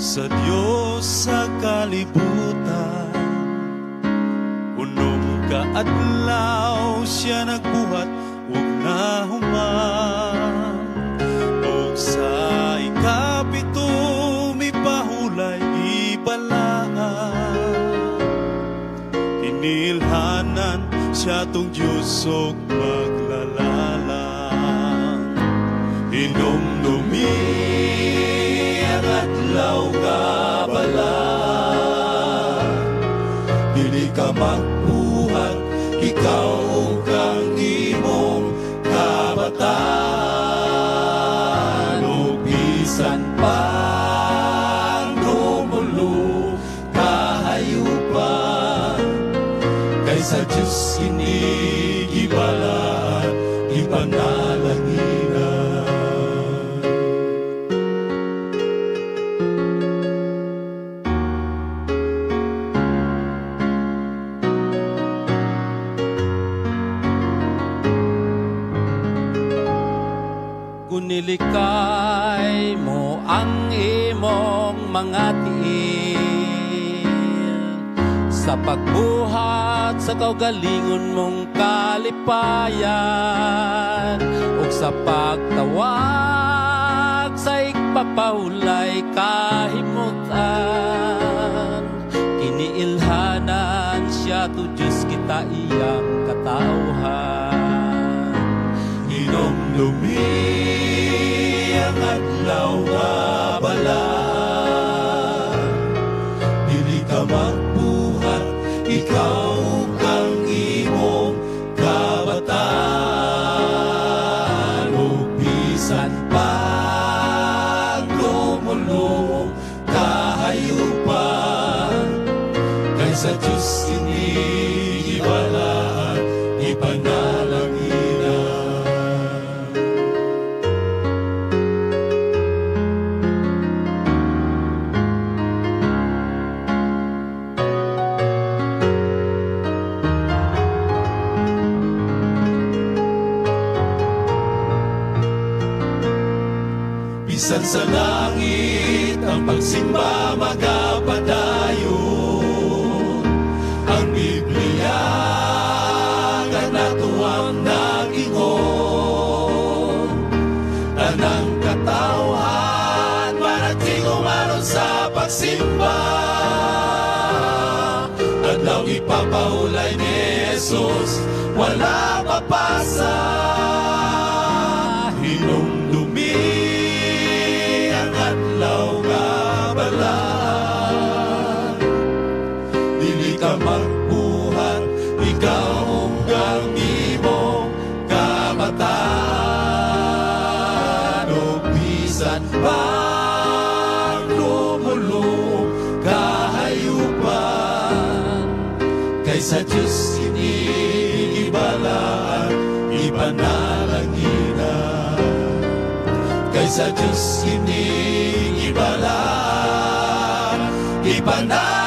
Sa Diyos sa kalibutan, unong kaadlaw siya nagbuhat ug nahuman. Ug sa ikapito mipahulay ibalaan, inilhanan siya tong Diyos ug maglalalang. Hinumdumi ang adlaw nga balaan, dili ka magbuhat, ikaw kang imong kabataan. O bisan pang dumulo kahayupan, kaysa Diyos inigibalaan, ipanalaginan. Kunilikay mo ang imong mga tiil, sa pagbuhat sa kaugalingon mong kalipayan, ug sa pagtawag sa igpapahulay kahimutan. Kiniilhanan siya to Diyos kita iyang katawhan. Hinumdumi ang adlaw nga balaan, dili ka magbuhat, ikaw kang imong kabataan. O bisan pang lumulong kahayupan, kaysa Diyos inigibalaan, ipanalaginan. Bisan sa langit ang pagsimba magapadayon, ang Biblia nga natuang nag-ingon. Tanang katawhan marating umaron sa pagsimba, adlaw ipapahulay ni Jesus, wala papasa. Hinumdumi ang adlaw nga balaan, dili ka magbuhat, ikaw ang imong kabataan. O bisan pang lumulong kahayupan, kaysa Diyos inigibalaan, ipanalaginan. Kaysa Diyos inigibalaan, ipanalaginan.